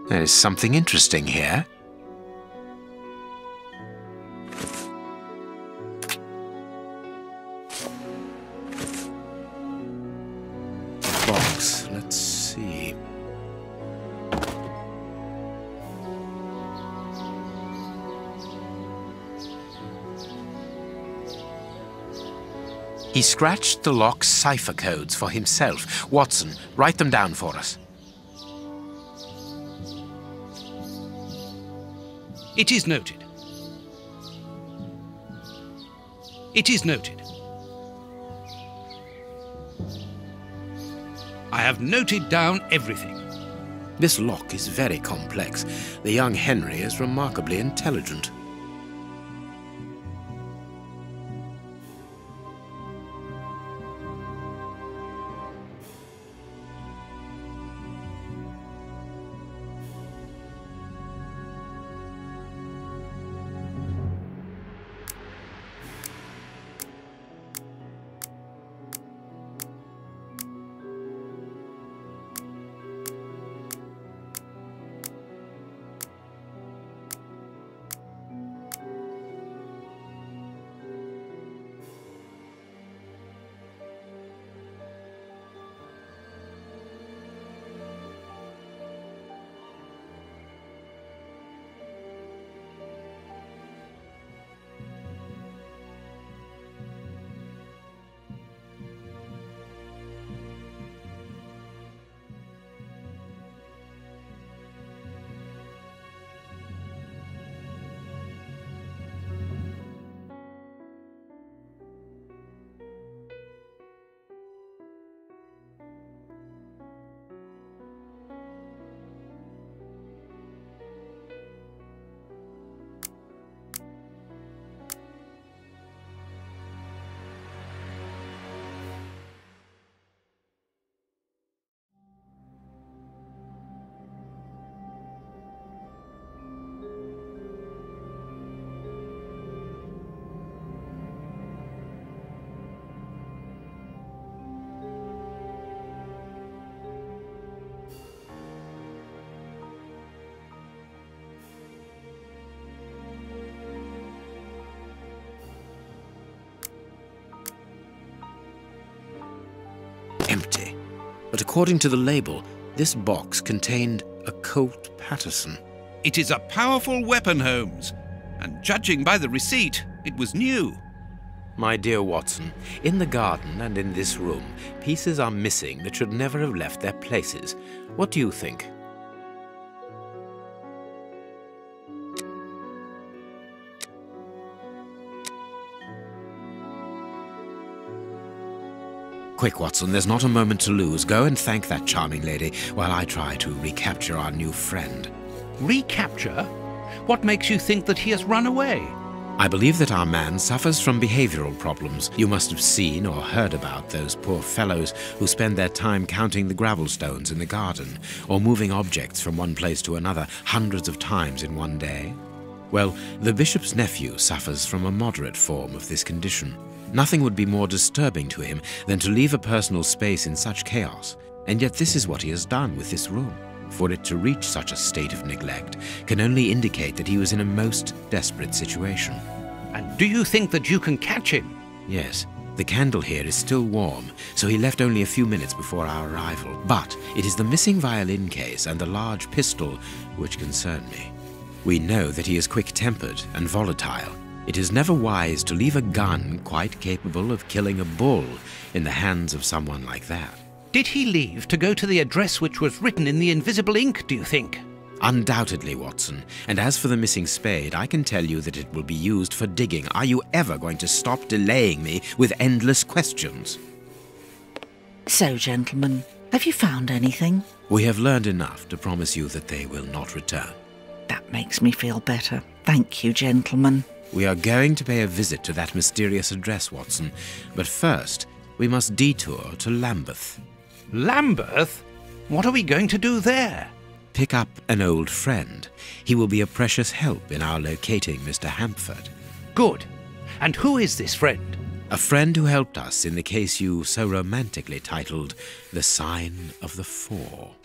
There is something interesting here. Box. Let's see. He scratched the lock's cipher codes for himself. Watson, write them down for us. It is noted. It is noted. I have noted down everything. This lock is very complex. The young Henry is remarkably intelligent. Empty. But according to the label, this box contained a Colt Patterson. It is a powerful weapon, Holmes, and judging by the receipt, it was new. My dear Watson, in the garden and in this room, pieces are missing that should never have left their places. What do you think? Quick, Watson, there's not a moment to lose. Go and thank that charming lady while I try to recapture our new friend. Recapture? What makes you think that he has run away? I believe that our man suffers from behavioral problems. You must have seen or heard about those poor fellows who spend their time counting the gravel stones in the garden or moving objects from one place to another hundreds of times in one day. Well, the bishop's nephew suffers from a moderate form of this condition. Nothing would be more disturbing to him than to leave a personal space in such chaos, and yet this is what he has done with this room. For it to reach such a state of neglect can only indicate that he was in a most desperate situation. And do you think that you can catch him? Yes. The candle here is still warm, so he left only a few minutes before our arrival. But it is the missing violin case and the large pistol which concern me. We know that he is quick-tempered and volatile. It is never wise to leave a gun quite capable of killing a bull in the hands of someone like that. Did he leave to go to the address which was written in the invisible ink, do you think? Undoubtedly, Watson. And as for the missing spade, I can tell you that it will be used for digging. Are you ever going to stop delaying me with endless questions? So, gentlemen, have you found anything? We have learned enough to promise you that they will not return. That makes me feel better. Thank you, gentlemen. We are going to pay a visit to that mysterious address, Watson. But first, we must detour to Lambeth. Lambeth? What are we going to do there? Pick up an old friend. He will be a precious help in our locating Mr. Hampford. Good. And who is this friend? A friend who helped us in the case you so romantically titled The Sign of the Four.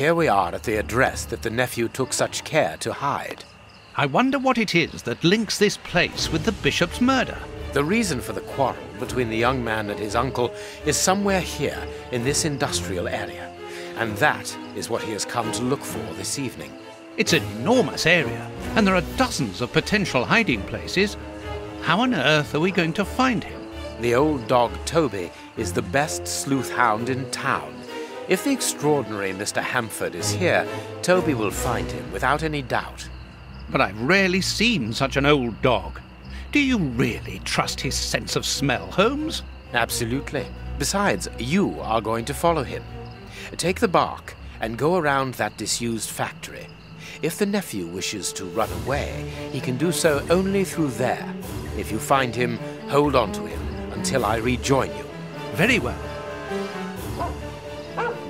Here we are at the address that the nephew took such care to hide. I wonder what it is that links this place with the bishop's murder. The reason for the quarrel between the young man and his uncle is somewhere here in this industrial area, and that is what he has come to look for this evening. It's an enormous area, and there are dozens of potential hiding places. How on earth are we going to find him? The old dog Toby is the best sleuth hound in town. If the extraordinary Mr. Hamford is here, Toby will find him without any doubt. But I've rarely seen such an old dog. Do you really trust his sense of smell, Holmes? Absolutely. Besides, you are going to follow him. Take the bark and go around that disused factory. If the nephew wishes to run away, he can do so only through there. If you find him, hold on to him until I rejoin you. Very well.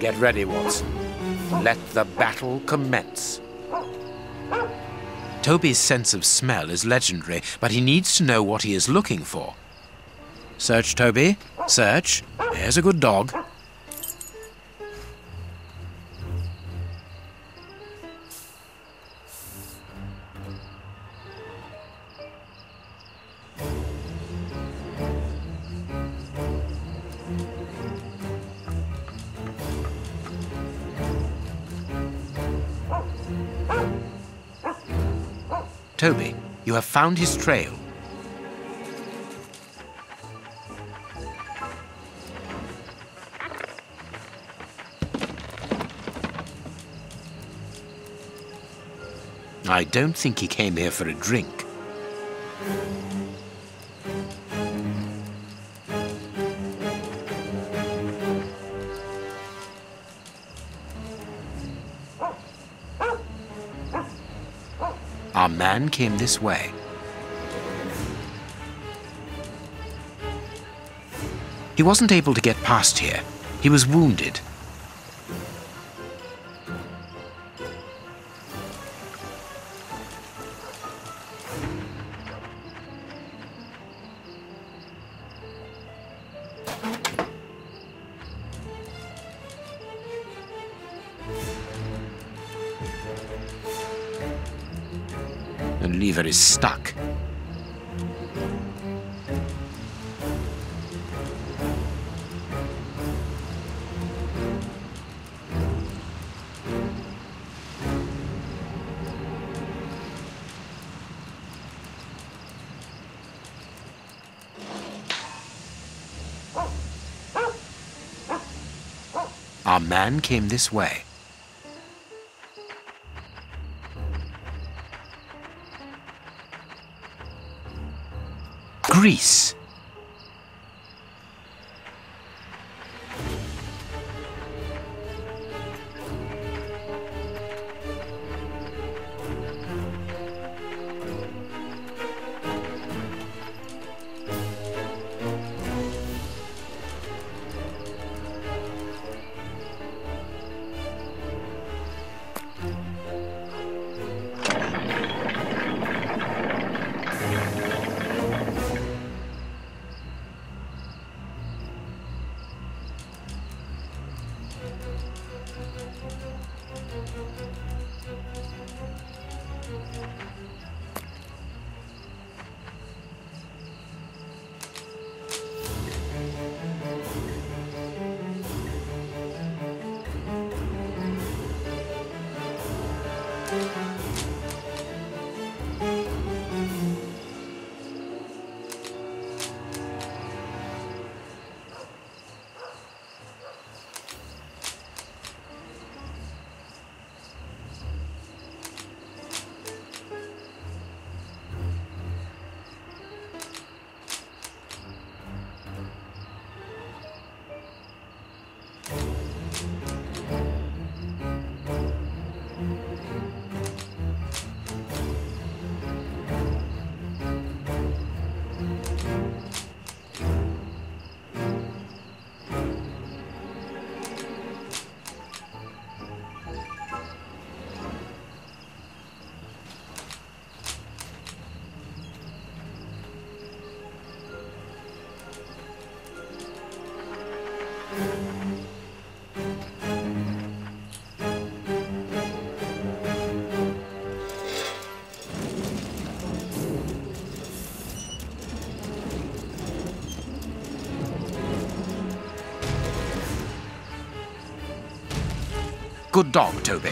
Get ready, Watson. Let the battle commence. Toby's sense of smell is legendary, but he needs to know what he is looking for. Search, Toby. Search. There's a good dog. Toby, you have found his trail. I don't think he came here for a drink. Our man came this way. He wasn't able to get past here. He was wounded. The lever is stuck. Our man came this way. Grease. Good dog, Toby.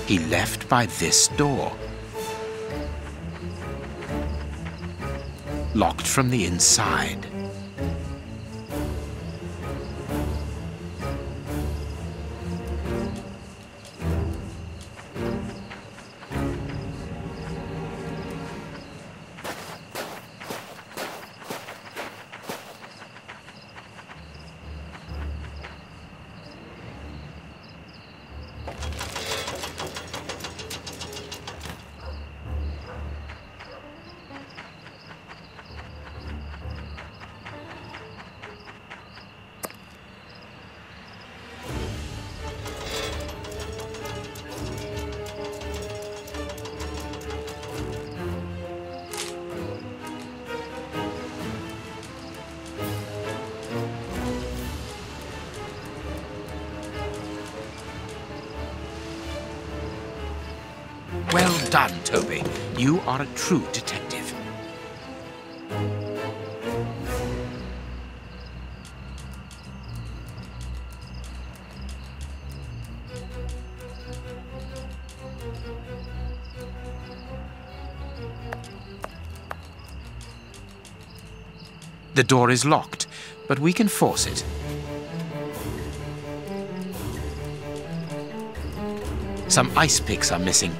He left by this door. Locked from the inside. Well done, Toby. You are a true detective. The door is locked, but we can force it. Some ice picks are missing.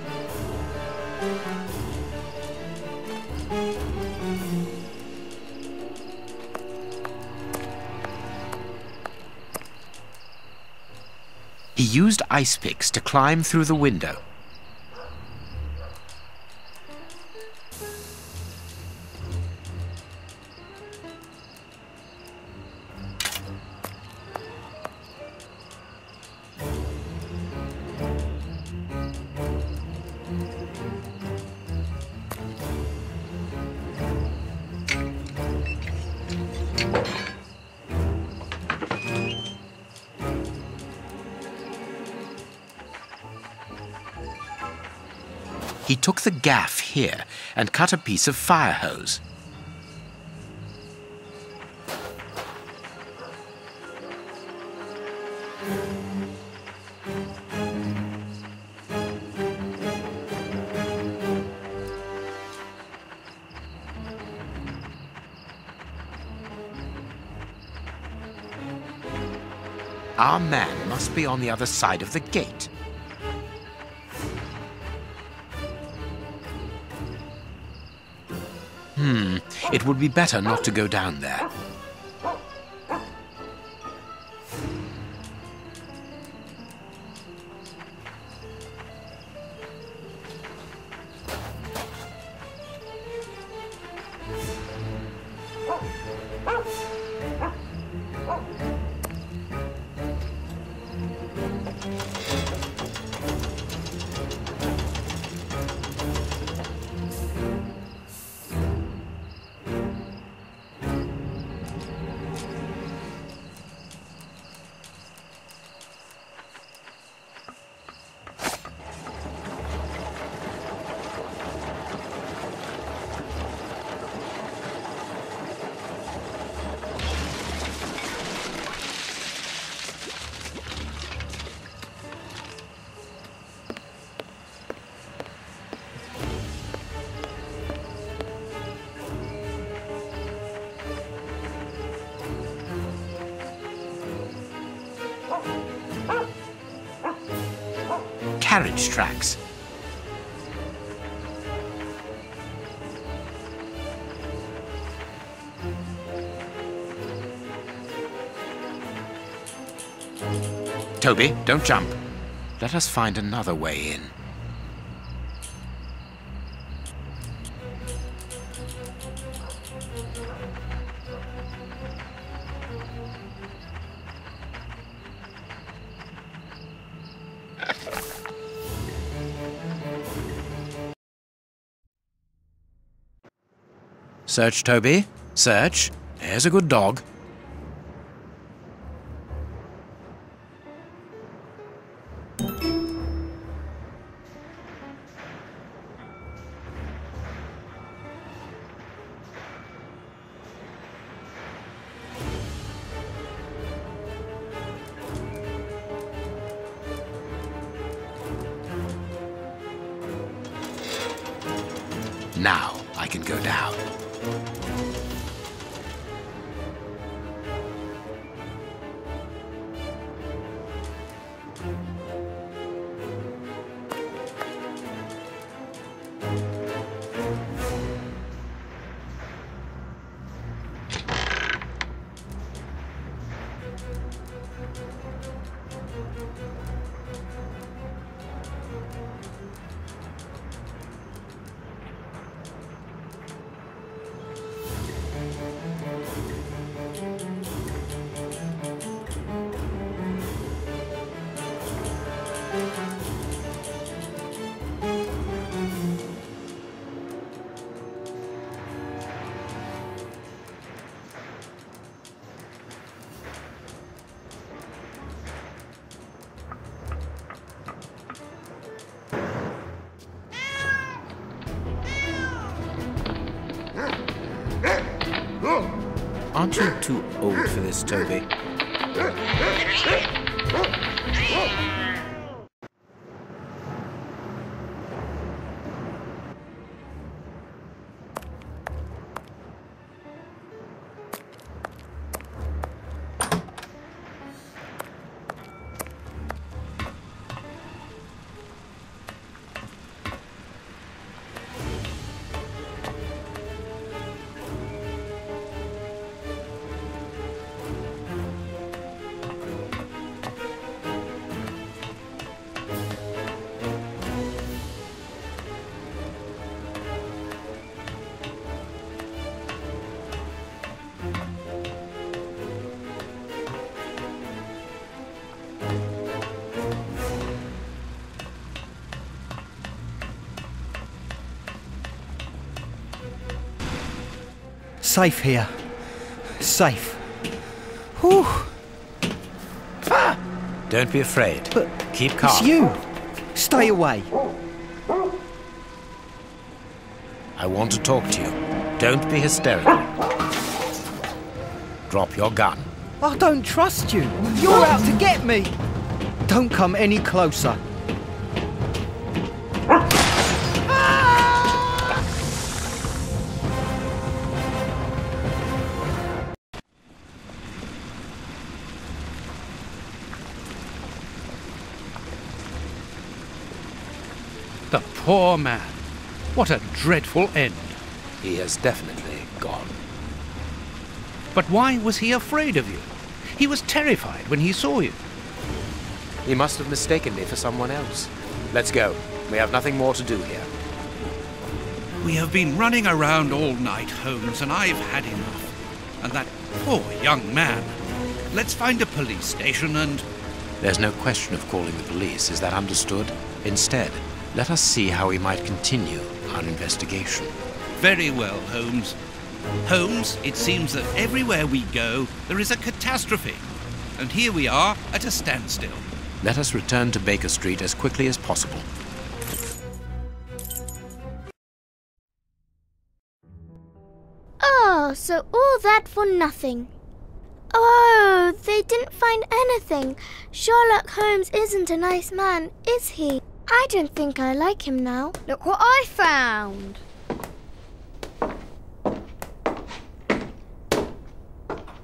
He used ice picks to climb through the window. He took the gaff here and cut a piece of fire hose. Our man must be on the other side of the gate. It would be better not to go down there. Carriage tracks. Toby, don't jump. Let us find another way in. Search, Toby. Search. There's a good dog. Now I can go down. Aren't you too old for this, Toby? Safe here. Safe. Whew. Don't be afraid. But keep calm. it's you. Stay away. I want to talk to you. Don't be hysterical. Drop your gun. I don't trust you. You're out to get me. Don't come any closer. The poor man. What a dreadful end. He has definitely gone. But why was he afraid of you? He was terrified when he saw you. He must have mistaken me for someone else. Let's go. We have nothing more to do here. We have been running around all night, Holmes, and I've had enough. And that poor young man. Let's find a police station and... There's no question of calling the police, is that understood? Instead, let us see how we might continue our investigation. Very well, Holmes. Holmes, it seems that everywhere we go, there is a catastrophe. And here we are at a standstill. Let us return to Baker Street as quickly as possible. Oh, so all that for nothing. Oh, they didn't find anything. Sherlock Holmes isn't a nice man, is he? I don't think I like him now. Look what I found!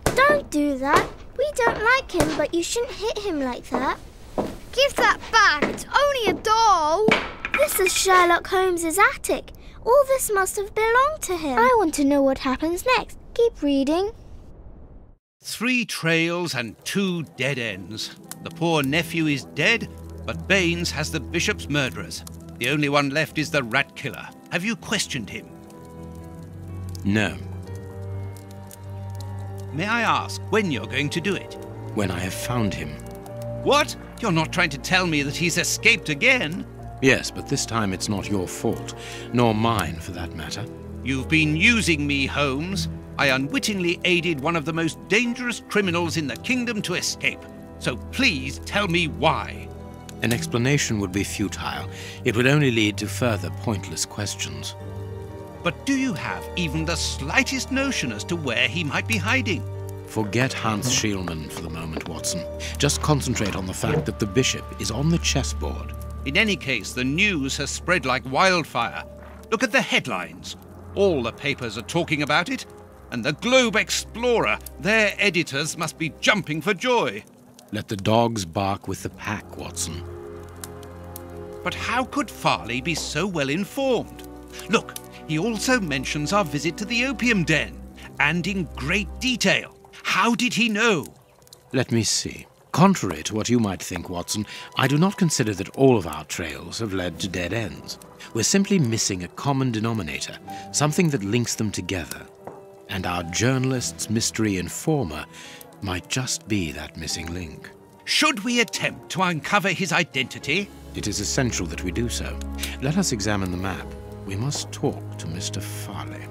Don't do that. We don't like him, but you shouldn't hit him like that. Give that back! It's only a doll! This is Sherlock Holmes's attic. All this must have belonged to him. I want to know what happens next. Keep reading. 3 trails and 2 dead ends. The poor nephew is dead, but Baines has the bishop's murderers. The only one left is the rat killer. Have you questioned him? No. May I ask when you're going to do it? When I have found him. What? You're not trying to tell me that he's escaped again? Yes, but this time it's not your fault, nor mine for that matter. You've been using me, Holmes. I unwittingly aided one of the most dangerous criminals in the kingdom to escape. So please tell me why. An explanation would be futile. It would only lead to further pointless questions. But do you have even the slightest notion as to where he might be hiding? Forget Hans Schielmann for the moment, Watson. Just concentrate on the fact that the bishop is on the chessboard. In any case, the news has spread like wildfire. Look at the headlines. All the papers are talking about it. And the Globe Explorer, their editors must be jumping for joy. Let the dogs bark with the pack, Watson. But how could Farley be so well informed? Look, he also mentions our visit to the opium den, and in great detail. How did he know? Let me see. Contrary to what you might think, Watson, I do not consider that all of our trails have led to dead ends. We're simply missing a common denominator, something that links them together. And our journalist's mystery informer might just be that missing link. Should we attempt to uncover his identity? It is essential that we do so. Let us examine the map. We must talk to Mr. Farley.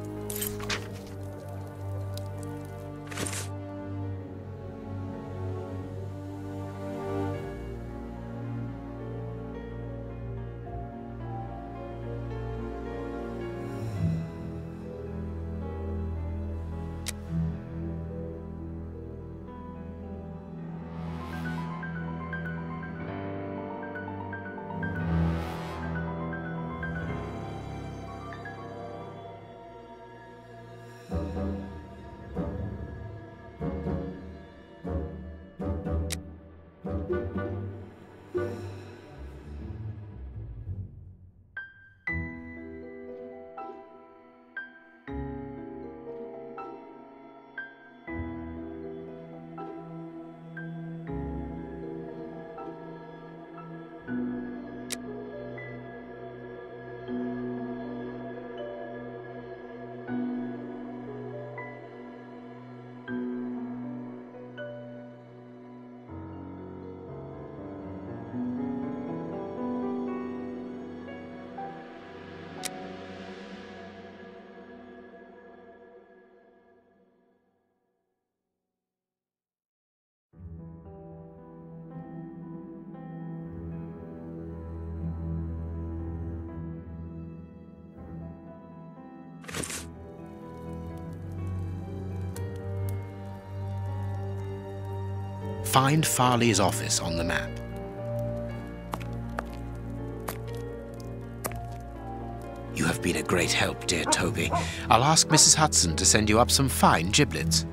Find Farley's office on the map. You have been a great help, dear Toby. I'll ask Mrs. Hudson to send you up some fine giblets.